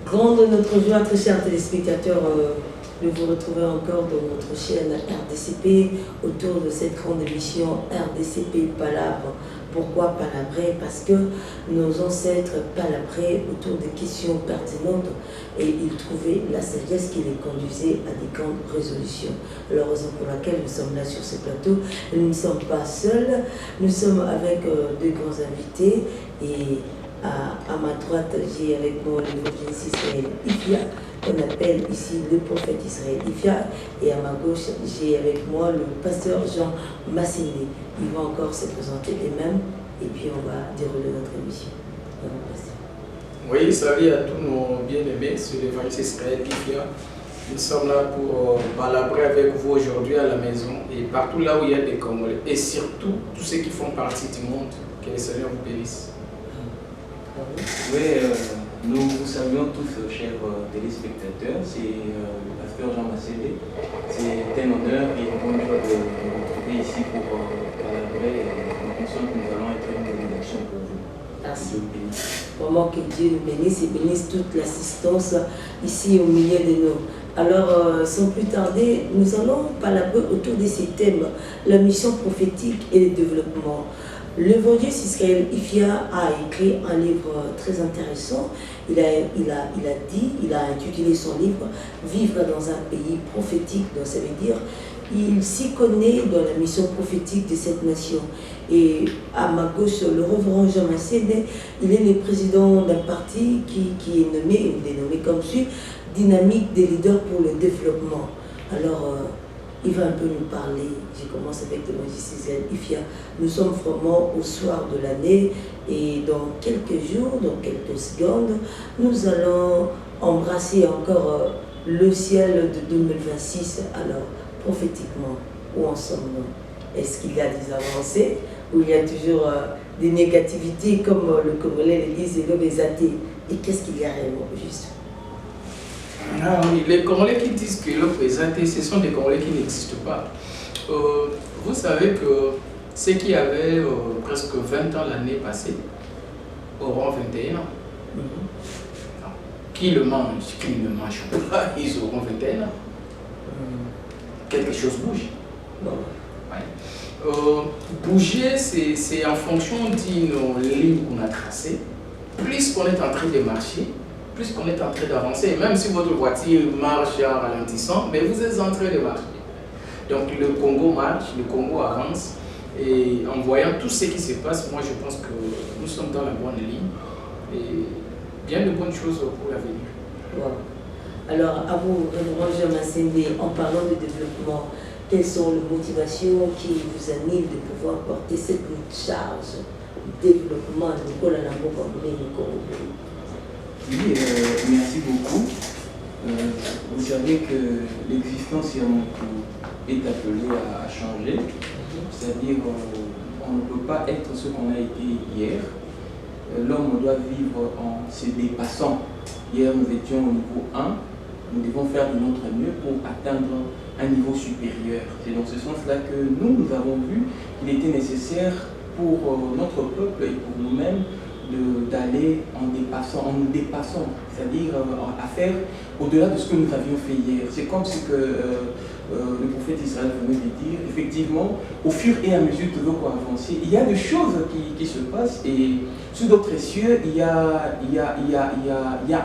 Grande notre joie, très chers téléspectateurs, de vous retrouver encore dans notre chaîne RDCP autour de cette grande émission RDCP Palabre. Pourquoi palabrer? Parce que nos ancêtres palabraient autour des questions pertinentes et ils trouvaient la sagesse qui les conduisait à des grandes résolutions. Alors, raison pour laquelle nous sommes là sur ce plateau, nous ne sommes pas seuls, nous sommes avec deux grands invités et à ma droite, j'ai avec moi l'évangéliste Israël Ifia, qu'on appelle ici le prophète Israël Ifia, et à ma gauche, j'ai avec moi le pasteur Jean Massende. Ils vont encore se présenter eux-mêmes, et puis on va dérouler notre émission. Oui, salut à tous nos bien-aimés sur l'évangéliste Israël Ifia. Nous sommes là pour palabrer avec vous aujourd'hui à la maison et partout là où il y a des Congolais, et surtout tous ceux qui font partie du monde. Que le Seigneur vous bénisse. Oui, nous vous saluons tous, chers téléspectateurs. C'est le pasteur Jean Massende. C'est un honneur et une bonne joie de vous retrouver ici pour palabrer. Nous pensons que nous allons être une bénédiction pour vous. Merci. Vraiment que Dieu nous bénisse et bénisse toute l'assistance ici au milieu de nous. Alors, sans plus tarder, nous allons palabrer autour de ces thèmes, la mission prophétique et le développement. L'évangéliste Israël Ifia a écrit un livre très intéressant. Il a intitulé son livre « Vivre dans un pays prophétique ». Donc ça veut dire il s'y connaît dans la mission prophétique de cette nation. Et à ma gauche, le révérend Jean Massende, il est le président d'un parti qui est nommé, ou dénommé comme suit, Dynamique des leaders pour le développement. Alors, il va un peu nous parler. Je commence avec l'évangéliste Israël Ifia. Nous sommes vraiment au soir de l'année et dans quelques jours, dans quelques secondes, nous allons embrasser encore le ciel de 2026. Alors, prophétiquement, où en sommes-nous? Est-ce qu'il y a des avancées ou il y a toujours des négativités comme le Congolais le disent, et les athées? Et qu'est-ce qu'il y a réellement juste? Ah oui, les Congolais qui disent que l'offre est athée, ce sont des Congolais qui n'existent pas. Vous savez que ceux qui avaient presque 20 ans l'année passée auront 21 ans. Qui le mangent, qui ne mangent pas, ils auront 21 ans. Quelque chose bouge. Ouais. Bouger, c'est en fonction d'une ligne qu'on a tracée. Plus qu'on est en train de marcher, plus qu'on est en train d'avancer, même si votre voiture marche en ralentissant, mais vous êtes en train de marcher. Donc le Congo marche, le Congo avance, et en voyant tout ce qui se passe, moi je pense que nous sommes dans la bonne ligne, et bien de bonnes choses pour l'avenir. Wow. Alors à vous, révérend Jean Massende, en parlant de développement, quelles sont les motivations qui vous animent de pouvoir porter cette charge de développement de Nicolas Lambo Congolais, Oui, merci beaucoup. Vous savez que l'existence est appelée à changer. C'est-à-dire on ne peut pas être ce qu'on a été hier. L'homme doit vivre en se dépassant. Hier nous étions au niveau 1. Nous devons faire de notre mieux pour atteindre un niveau supérieur. C'est dans ce sens-là que nous avons vu qu'il était nécessaire pour notre peuple et pour nous-mêmes d'aller en nous dépassant, c'est-à-dire à faire au-delà de ce que nous avions fait hier. C'est comme ce que le prophète Israël venait de dire. Effectivement, au fur et à mesure que l'on avance, il y a des choses qui se passent et sur d'autres cieux, il y a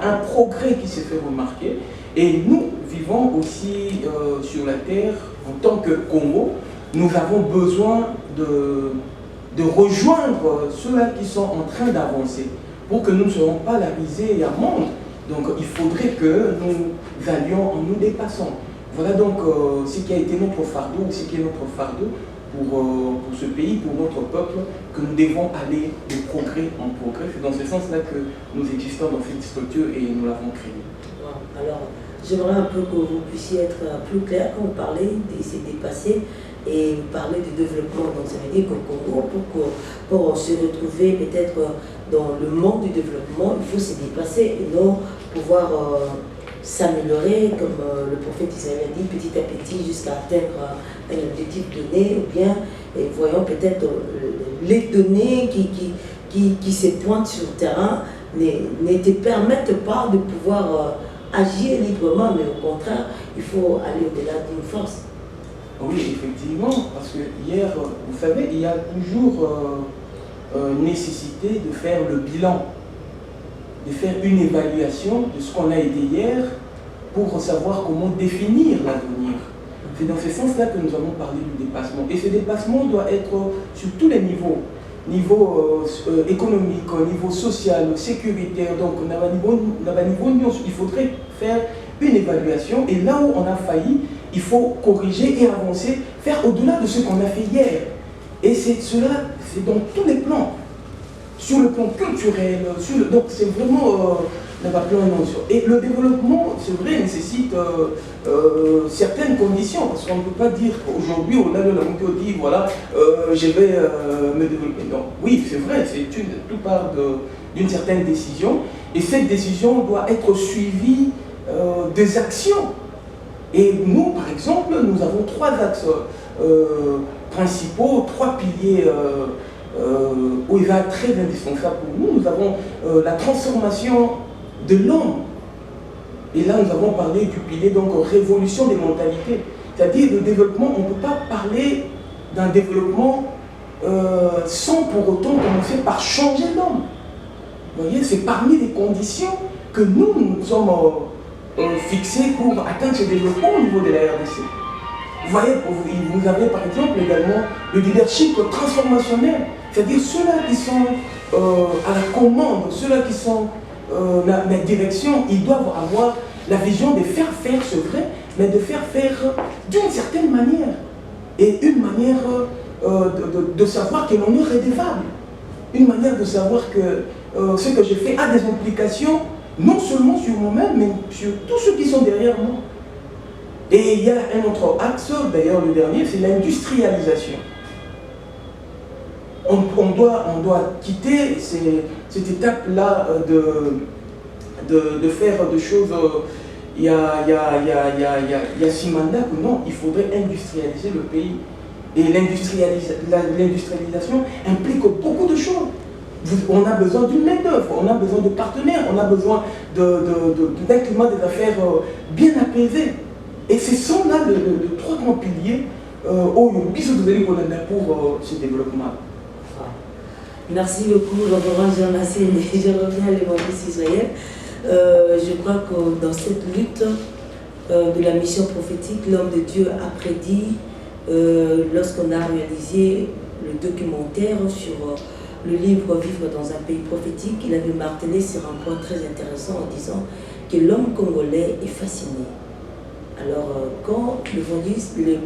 un progrès qui se fait remarquer. Et nous vivons aussi sur la terre en tant que Congo. Nous avons besoin de rejoindre ceux-là qui sont en train d'avancer pour que nous ne soyons pas la risée à monde. Donc il faudrait que nous allions en nous dépassant. Voilà donc ce qui a été notre fardeau, ce qui est notre fardeau pour ce pays, pour notre peuple, que nous devons aller de progrès en progrès. C'est dans ce sens-là que nous existons dans cette structure et nous l'avons créée. Alors, j'aimerais un peu que vous puissiez être plus clair quand vous parlez de se dépasser et parler de développement. Donc ça veut dire qu'au Congo, pour se retrouver peut-être dans le monde du développement, il faut se dépasser et non pouvoir s'améliorer, comme le prophète Isaïe a dit, petit à petit jusqu'à atteindre un objectif donné, ou bien voyons peut-être les données qui se pointent sur le terrain ne te permettent pas de pouvoir agir librement, mais au contraire, il faut aller au-delà d'une force. Oui, effectivement, parce que hier, vous savez, il y a toujours nécessité de faire le bilan, de faire une évaluation de ce qu'on a été hier pour savoir comment définir l'avenir. C'est dans ce sens-là que nous avons parlé du dépassement. Et ce dépassement doit être sur tous les niveaux. Niveau économique, niveau social, sécuritaire. Donc, il faudrait faire une évaluation. Et là où on a failli, il faut corriger et avancer, faire au-delà de ce qu'on a fait hier. Et cela, c'est dans tous les plans. Sur le plan culturel, donc c'est vraiment et le développement, c'est vrai, nécessite certaines conditions, parce qu'on ne peut pas dire qu'aujourd'hui, on a de la montée, on dit, voilà, je vais me développer. Non, oui, c'est vrai, tout part d'une certaine décision, et cette décision doit être suivie des actions. Et nous, par exemple, nous avons 3 axes principaux, 3 piliers où il va être très indispensable pour nous. Nous avons la transformation de l'homme. Et là, nous avons parlé du pilier, donc révolution des mentalités. C'est-à-dire le développement, on ne peut pas parler d'un développement sans pour autant commencer par changer l'homme. Vous voyez, c'est parmi les conditions que nous sommes fixés pour atteindre ce développement au niveau de la RDC. Vous voyez, vous avez par exemple également le leadership transformationnel, c'est-à-dire ceux-là qui sont à la commande, ceux-là qui sont la direction, ils doivent avoir la vision de faire faire, c'est vrai, mais de faire faire d'une certaine manière. Et une manière de savoir que l'on est redevable. Une manière de savoir que ce que je fais a des implications, non seulement sur moi-même, mais sur tous ceux qui sont derrière moi. Et il y a un autre axe, d'ailleurs le dernier, c'est l'industrialisation. On doit quitter cette étape-là de faire des choses. Il y a 6 mandats que non, il faudrait industrialiser le pays. Et l'industrialisation implique beaucoup de choses. On a besoin d'une main-d'œuvre, on a besoin de partenaires, on a besoin d'un climat des affaires bien apaisé. Et ce sont là les 3 grands piliers pour ce développement. Merci beaucoup, Laurent Jean-Massé. Je reviens à l'évangile citoyen. Je crois que dans cette lutte de la mission prophétique, l'homme de Dieu a prédit, lorsqu'on a réalisé le documentaire sur le livre Vivre dans un pays prophétique, il avait martelé sur un point très intéressant en disant que l'homme congolais est fasciné. Alors, quand le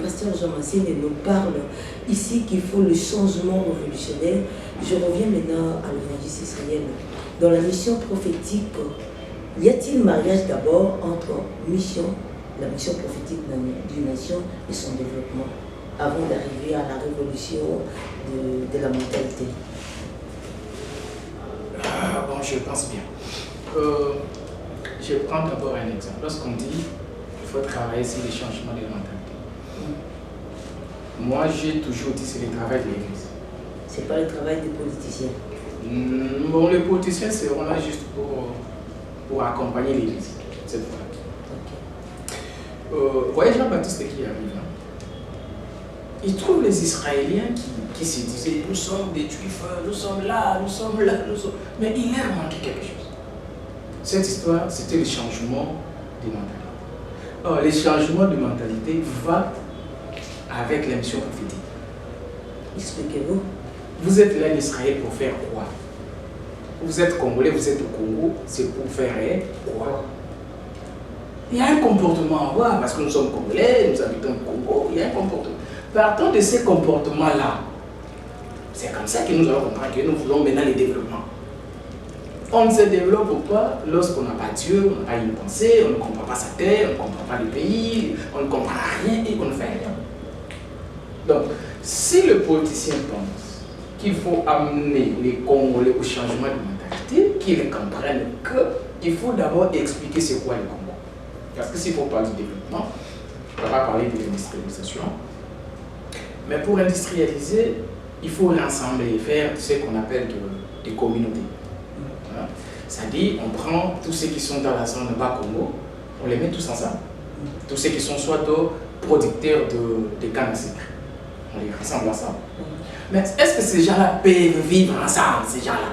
pasteur Jean-Massé nous parle ici qu'il faut le changement révolutionnaire, je reviens maintenant à l'évangile israélien. Dans la mission prophétique, y a-t-il mariage d'abord entre la mission prophétique d'une nation et son développement, avant d'arriver à la révolution de la mentalité? Bon, je pense bien. Je prends d'abord un exemple. Lorsqu'on dit il faut travailler sur les changements de mentalité. Moi, j'ai toujours dit que c'est le travail de l'Église. C'est pas le travail des politiciens. Bon, les politiciens seront là juste pour accompagner l'Église, cette fois-là. Okay. Voyez Jean-Baptiste qui arrive là. Il trouve les Israéliens qui se disaient nous sommes des Juifs, nous sommes là, nous sommes là, nous sommes... Mais il leur manquait quelque chose. Cette histoire, c'était le changement de mentalité. Or, les changements de mentalité vont avec la mission prophétique. Expliquez-vous. Vous êtes là en Israël pour faire quoi? Vous êtes Congolais, vous êtes au Congo, c'est pour faire quoi? Il y a un comportement à avoir, parce que nous sommes Congolais, nous habitons au Congo, il y a un comportement. Partant de ces comportements-là, c'est comme ça que nous allons comprendre que nous voulons maintenant le développement. On ne se développe pas lorsqu'on n'a pas Dieu, on n'a pas une pensée, on ne comprend pas sa terre, on ne comprend pas le pays, on ne comprend rien et qu'on ne fait rien. Donc, si le politicien pense qu'il faut amener les Congolais au changement de mentalité, qu'ils comprennent qu'il faut d'abord expliquer c'est quoi le Congo. Parce que s'il faut parler du développement, on ne va pas parler de l'industrialisation. Mais pour industrialiser, il faut rassembler, faire ce qu'on appelle des communautés. C'est-à-dire, on prend tous ceux qui sont dans la zone bas Congo, on les met tous ensemble. Tous ceux qui sont soit producteurs de canne à sucre, on les rassemble ensemble. Mais est-ce que ces gens-là peuvent vivre ensemble, ces gens-là?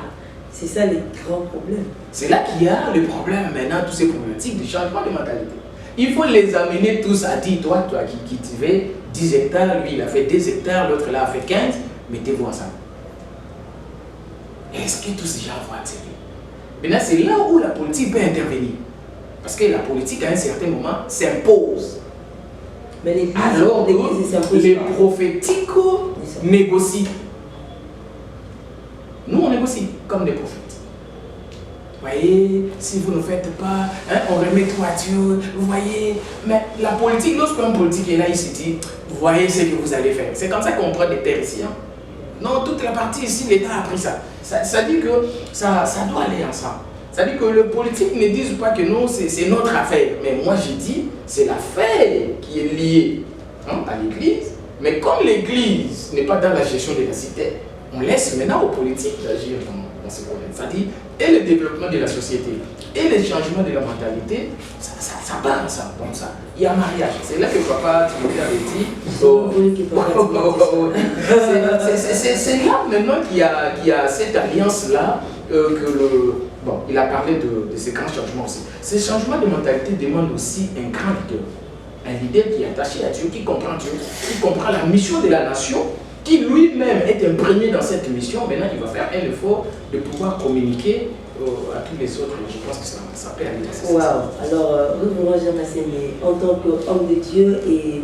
C'est ça les grands problèmes. C'est là qu'il y a le problème maintenant, tous ces problématiques de changement de mentalité. Il faut les amener tous à dire, toi qui cultivais 10 hectares, lui il a fait 2 hectares, l'autre là a fait 15, mettez-vous ensemble. Est-ce que tous ces gens vont accepter? Maintenant, c'est là où la politique peut intervenir. Parce que la politique, à un certain moment, s'impose. Mais alors les prophétiques négocient. Nous, on négocie comme des prophètes. Vous voyez, si vous ne faites pas, hein, on remet tout à Dieu. Vous voyez, mais la politique, lorsqu'un politique est là, il se dit, vous voyez ce que vous allez faire. C'est comme ça qu'on prend des terres ici. Hein. Non, toute la partie ici, l'État a pris ça. Ça dit que ça doit aller ensemble. Ça dit que le politique ne dise pas que non, c'est notre affaire. Mais moi, je dis, c'est l'affaire qui est liée hein, à l'Église. Mais comme l'Église n'est pas dans la gestion de la cité, on laisse maintenant aux politiques d'agir dans ce problème. C'est-à-dire, et le développement de la société, et le changement de la mentalité, ça part ensemble, comme ça. Il y a mariage. C'est là que papa, tu avait dit. C'est là maintenant qu'il y a cette alliance-là Bon, il a parlé de ces grands changements aussi. Ces changements de mentalité demandent aussi un grand leader. Un leader qui est attaché à Dieu, qui comprend la mission de la nation, qui lui-même est imprégné dans cette mission. Maintenant, il va faire un effort de pouvoir communiquer à tous les autres. Je pense que ça peut aller dans ce sens. Wow. Alors, nous, Jean Masséné, en tant qu'homme de Dieu et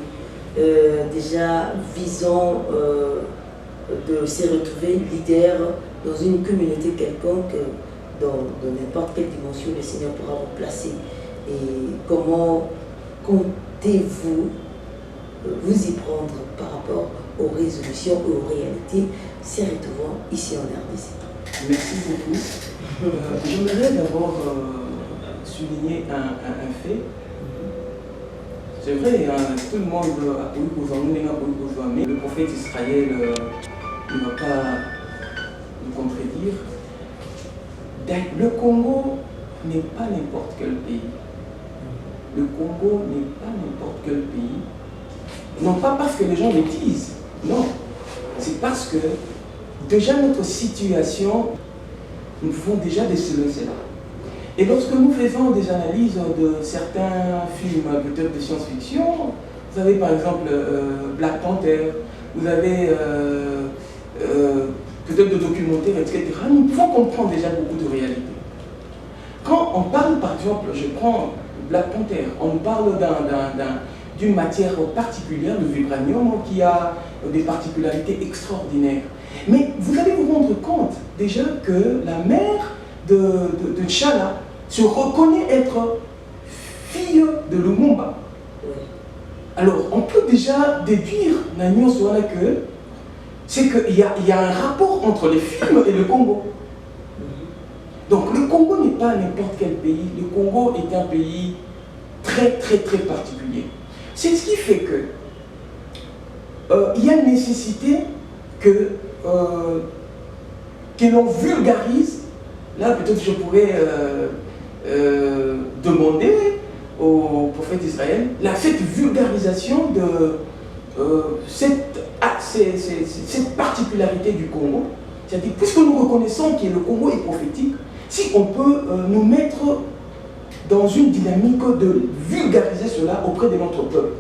déjà visant de se retrouver leader dans une communauté quelconque, dans n'importe quelle dimension le Seigneur pourra vous placer. Et comment comptez-vous vous y prendre par rapport aux résolutions et aux réalités se retrouvant ici en RDC? Merci beaucoup. J'aimerais d'abord souligner un fait. C'est vrai, tout le monde a pu vous mais le prophète Israël ne va pas nous contredire. Le Congo n'est pas n'importe quel pays. Le Congo n'est pas n'importe quel pays. Non pas parce que les gens le disent, non. C'est parce que déjà notre situation, nous pouvons déjà déceler cela. Et lorsque nous faisons des analyses de certains films, peut-être de science-fiction, vous avez par exemple Black Panther, vous avez peut-être de documentaires, etc. Nous pouvons comprendre déjà beaucoup de réalités. Quand on parle, par exemple, je prends Black Panther, on parle d'une matière particulière, le vibranium, qui a des particularités extraordinaires. Mais vous allez vous rendre compte déjà que la mère de T'Challa se reconnaît être fille de Lumumba. Alors, on peut déjà déduire, que c'est qu'il y a un rapport entre les films et le Congo. Donc le Congo n'est pas n'importe quel pays, le Congo est un pays très particulier. C'est ce qui fait que il y a une nécessité que l'on vulgarise. Là peut-être je pourrais demander au prophète Israël cette vulgarisation de cette particularité du Congo. C'est-à-dire, puisque nous reconnaissons que le Congo est prophétique, si on peut nous mettre dans une dynamique de vulgariser cela auprès de notre peuple.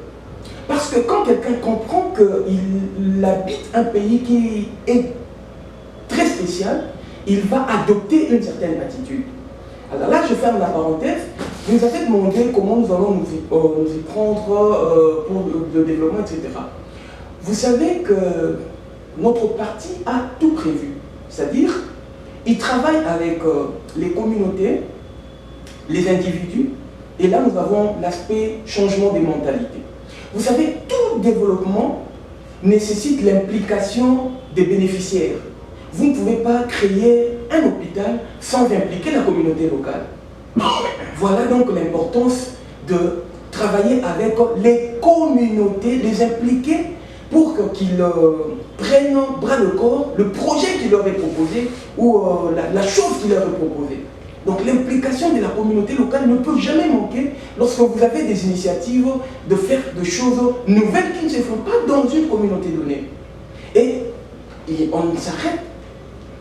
Parce que quand quelqu'un comprend qu'il habite un pays qui est très spécial, il va adopter une certaine attitude. Alors là, je ferme la parenthèse. Vous nous avez demandé comment nous allons nous y prendre pour le développement, etc. Vous savez que notre parti a tout prévu. C'est-à-dire, il travaille avec les communautés, les individus, et là nous avons l'aspect changement des mentalités. Vous savez, tout développement nécessite l'implication des bénéficiaires. Vous ne pouvez pas créer un hôpital sans impliquer la communauté locale. Voilà donc l'importance de travailler avec les communautés, les impliquer pour qu'ils prennent bras le corps le projet qui leur est proposé ou la chose qui leur est proposée. Donc l'implication de la communauté locale ne peut jamais manquer lorsque vous avez des initiatives de faire des choses nouvelles qui ne se font pas dans une communauté donnée. Et on ne s'arrête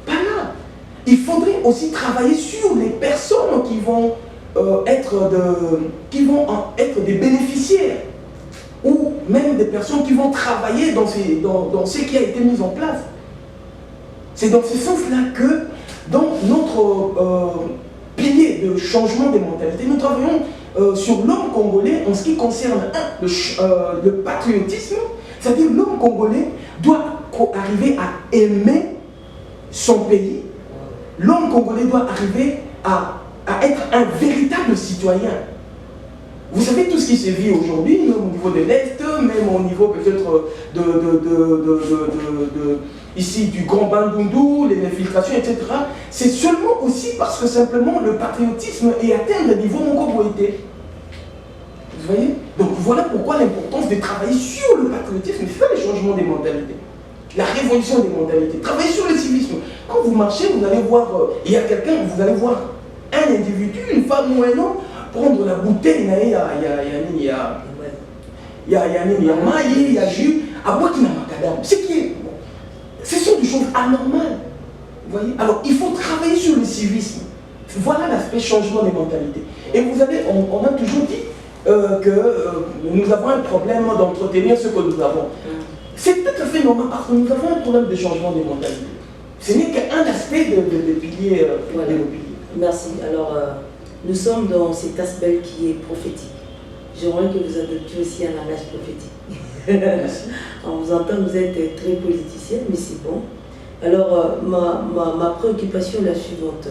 pas là. Il faudrait aussi travailler sur les personnes qui vont être des bénéficiaires ou même des personnes qui vont travailler dans ce qui a été mis en place. C'est dans ce sens-là que dans notre pilier de changement des mentalités, nous travaillons sur l'homme congolais en ce qui concerne le patriotisme, c'est-à-dire l'homme congolais doit arriver à aimer son pays, l'homme congolais doit arriver à être un véritable citoyen. Vous savez tout ce qui se vit aujourd'hui, même au niveau de l'Est, même au niveau peut-être ici du Grand Bandundu, les infiltrations, etc. C'est seulement aussi parce que simplement le patriotisme est atteint le niveau mongoboïté. Vous voyez? Donc voilà pourquoi l'importance de travailler sur le patriotisme, faire le changement des mentalités. La révolution des mentalités. Travailler sur le civisme. Quand vous marchez, vous allez voir, il y a quelqu'un, vous allez voir un individu, une femme ou un homme, prendre la bouteille, il y a maï, il y a jus, à boire qui n'a pas cadavre. Ce sont des choses anormales. Vous voyez? Alors il faut travailler sur le civisme. Voilà l'aspect changement des mentalités. Et vous avez, on a toujours dit que nous avons un problème d'entretenir ce que nous avons. C'est tout à fait normal parce que nous avons un problème de changement des mentalités. Ce n'est qu'un aspect de pilier. Voilà. Merci. Alors, nous sommes dans cet aspect qui est prophétique. J'aimerais que vous adoptiez aussi un langage prophétique. On vous entend, vous êtes très politicien, mais c'est bon. Alors, ma préoccupation est la suivante.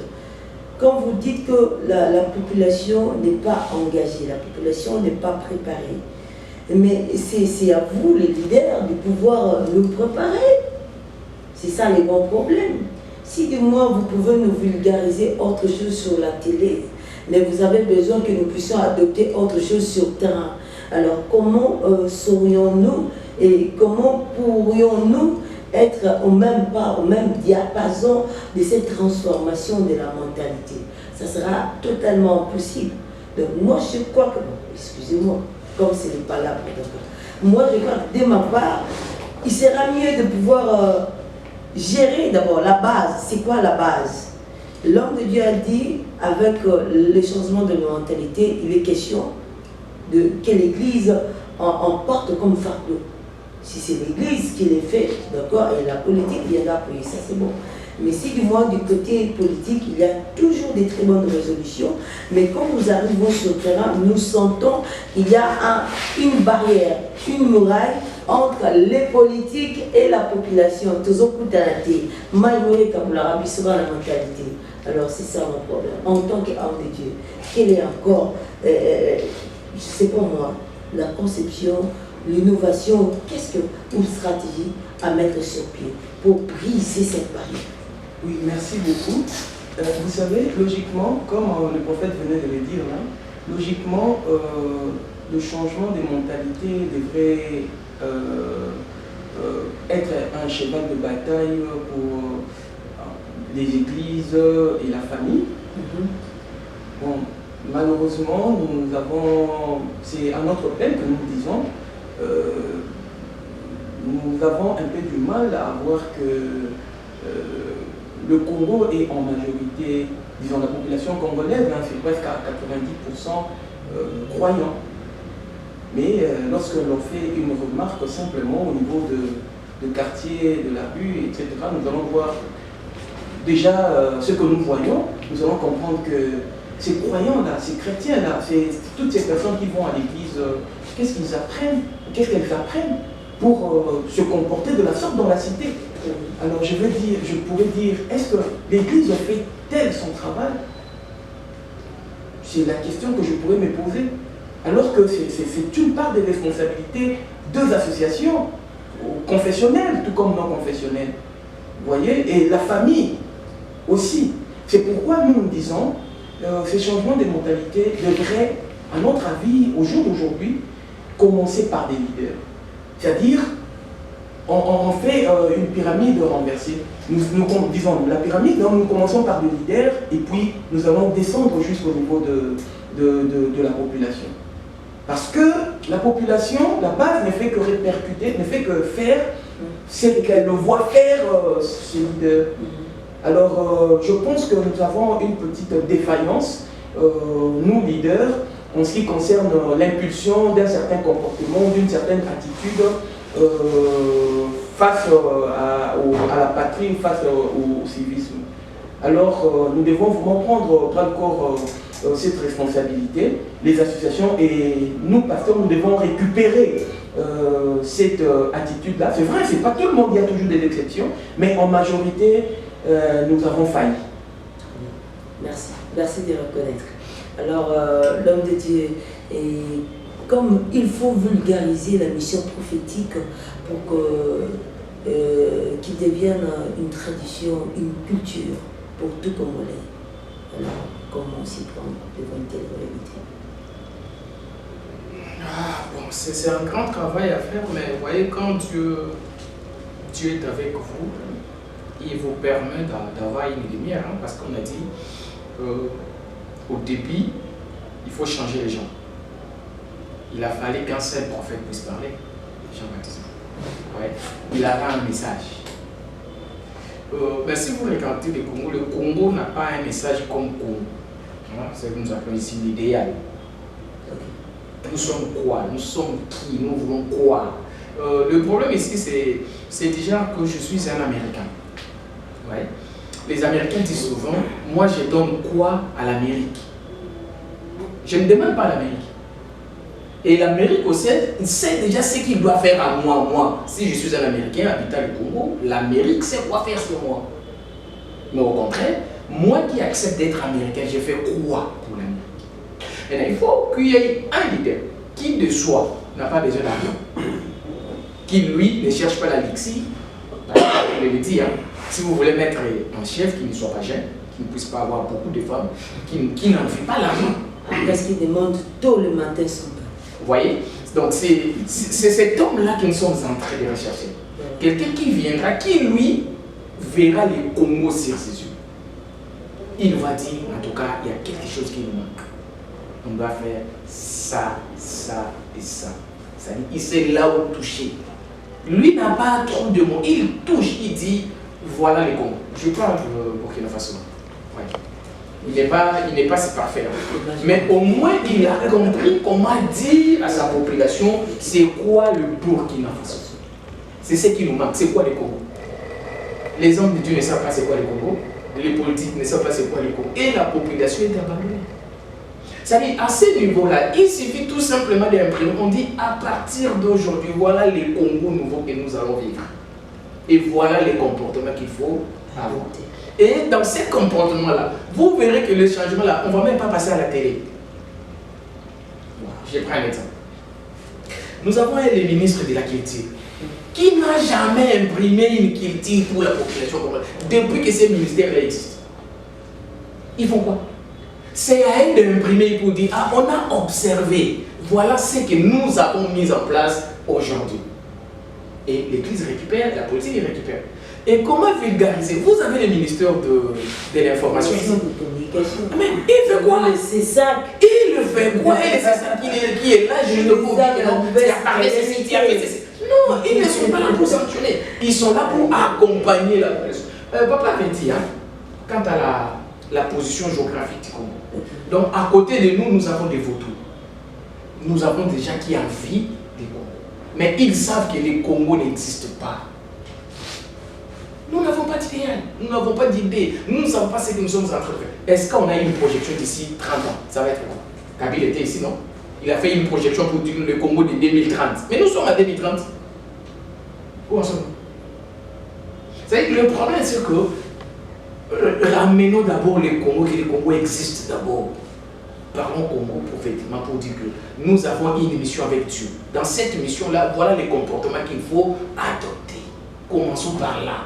Quand vous dites que la population n'est pas engagée, la population n'est pas préparée, mais c'est à vous, les leaders, de pouvoir nous préparer. C'est ça les grands problèmes. Si du moins vous pouvez nous vulgariser autre chose sur la télé, mais vous avez besoin que nous puissions adopter autre chose sur le terrain. Alors comment saurions-nous et comment pourrions-nous être au même pas, au même diapason de cette transformation de la mentalité? Ça sera totalement impossible. Donc moi je crois que, excusez-moi, comme ce n'est pas là pour moi je crois que de ma part, il sera mieux de pouvoir gérer d'abord la base. C'est quoi la base? L'homme de Dieu a dit, avec le changement de la mentalité, il est question de que l'Église en porte comme fardeau. Si c'est l'Église qui les fait, d'accord, et la politique viendra appuyer, ça c'est bon. Mais si du moins du côté politique, il y a toujours des très bonnes résolutions, mais quand nous arrivons sur le terrain, nous sentons qu'il y a une barrière, une muraille entre les politiques et la population. Toujours la mentalité. Alors c'est ça mon problème. En tant qu'homme de Dieu, quelle est encore, je ne sais pas moi, la conception, l'innovation, une stratégie à mettre sur pied pour briser cette barrière? Oui, merci beaucoup. Vous savez, logiquement, comme le prophète venait de le dire là, logiquement, le changement des mentalités devrait être un cheval de bataille pour les églises et la famille. Bon, malheureusement, c'est à notre peine que nous disons, nous avons un peu du mal à voir que le Congo est en majorité, disons la population congolaise, c'est presque à 90% croyants. Mais lorsque l'on fait une remarque simplement au niveau de quartier, de la rue, etc., nous allons voir déjà ce que nous voyons, nous allons comprendre que ces croyants-là, ces chrétiens-là, toutes ces personnes qui vont à l'église, qu'est-ce qu'ils apprennent, qu'est-ce qu'elles apprennent pour se comporter de la sorte dans la cité? Alors je pourrais dire, est-ce que l'église fait-elle son travail? C'est la question que je pourrais me poser. Alors que c'est une part des responsabilités deux associations, confessionnelles tout comme non confessionnelles. Vous voyez? Et la famille aussi. C'est pourquoi nous disons ces changements de mentalité devraient, à notre avis, au jour d'aujourd'hui, commencer par des leaders. C'est-à-dire on fait une pyramide renversée. Disons, la pyramide, nous commençons par des leaders et puis nous allons descendre jusqu'au niveau de la population. Parce que la population, la base ne fait que répercuter, ne fait que faire ce qu'elle le voit faire ces leaders. Alors, je pense que nous avons une petite défaillance, nous leaders, en ce qui concerne l'impulsion d'un certain comportement, d'une certaine attitude face à la patrie, face au civisme. Alors, nous devons vraiment prendre bras le corps cette responsabilité, les associations et nous, pasteurs, nous devons récupérer cette attitude-là. C'est vrai, c'est pas tout le monde, il y a toujours des exceptions, mais en majorité, nous avons failli. Merci, merci de reconnaître. Alors, l'homme de Dieu, et comme il faut vulgariser la mission prophétique pour qu'il devienne une tradition, une culture pour tout Congolais. Alors, comment s'y prendre devant une telle réalité? Bon, c'est un grand travail à faire, mais vous voyez, quand Dieu est avec vous, il vous permet d'avoir une lumière, hein, parce qu'on a dit au début, il faut changer les gens. Il a fallu qu'un seul prophète puisse parler, Jean-Baptiste. Ouais. Il a un message. Ben, si vous regardez le Congo n'a pas un message comme Congo. C'est ce que nous appelons ici l'idéal. Nous sommes quoi? Nous sommes qui? Nous voulons quoi? Le problème ici, c'est déjà que je suis un Américain. Ouais. Les Américains disent souvent, moi je donne quoi à l'Amérique? Je ne demande pas à l'Amérique. Et l'Amérique aussi sait déjà ce qu'il doit faire à moi. Si je suis un Américain habitant le Congo, l'Amérique sait quoi faire sur moi. Mais au contraire, moi qui accepte d'être Américain, je fais quoi pour l'Amérique? Maintenant, il faut qu'il y ait un leader qui de soi n'a pas besoin d'argent, qui lui ne cherche pas la lixie. Je le dis, hein, si vous voulez mettre un chef qui ne soit pas jeune, qui ne puisse pas avoir beaucoup de femmes, qui n'en fait pas l'argent. Parce qu'il demande tôt le matin son pain. Vous voyez? Donc c'est cet homme-là que nous sommes en train de rechercher. Quelqu'un qui viendra, qui lui verra les Congos sur ses yeux. Il va dire, en tout cas, il y a quelque chose qui nous manque. On doit faire ça, ça et ça. C'est-à-dire, il sait là où toucher. Lui n'a pas trop de mots. Il touche, il dit, voilà les Congos. Je parle de Burkina Faso. Ouais. Il n'est pas si parfait. Mais au moins, il a compris comment dire à sa population c'est quoi le Burkina Faso. C'est ce qui nous manque. C'est quoi les Congos? Les hommes de Dieu ne savent pas c'est quoi les Congos. Les politiques ne savent pas c'est quoi les Congos. Et la population est abandonnée. C'est-à-dire, à ce niveau-là, il suffit tout simplement d'imprimer. On dit à partir d'aujourd'hui, voilà les Congos nouveaux que nous allons vivre. Et voilà les comportements qu'il faut avoir. Et dans ces comportements-là, vous verrez que le changement-là, on ne va même pas passer à la télé. Je prends un exemple. Nous avons un ministre de la Culture qui n'a jamais imprimé une culture pour la population depuis que ce ministère existe. Ils font quoi? C'est à eux d'imprimer pour dire, ah, on a observé, voilà ce que nous avons mis en place aujourd'hui. Et l'Église récupère, la politique récupère. Et comment vulgariser? Vous avez le ministère de l'information ici. Mais il fait quoi? C'est ça. Il fait quoi? C'est ça qui est là, je ne peux pas parler ceci, non, ils ne sont pas là pour sanctionner. Ils sont là pour accompagner la population. Papa avait dit, hein, quant à la position géographique du Congo. Donc, à côté de nous, nous avons des vautours. Nous avons des gens qui envient des Congos. Mais ils savent que les Congos n'existent pas. Nous n'avons pas d'idéal, nous n'avons pas d'idée, nous ne savons pas ce que nous sommes en train de faire. Est-ce qu'on a une projection d'ici 30 ans? Ça va être quoi? Kabila était ici, non? Il a fait une projection pour dire le Congo de 2030. Mais nous sommes à 2030. Où en sommes-nous? Le problème, c'est que ramenons d'abord le Congo, que le Congo existe d'abord. Parlons Congo prophétiquement pour dire que nous avons une mission avec Dieu. Dans cette mission-là, voilà les comportements qu'il faut adopter. Commençons par là.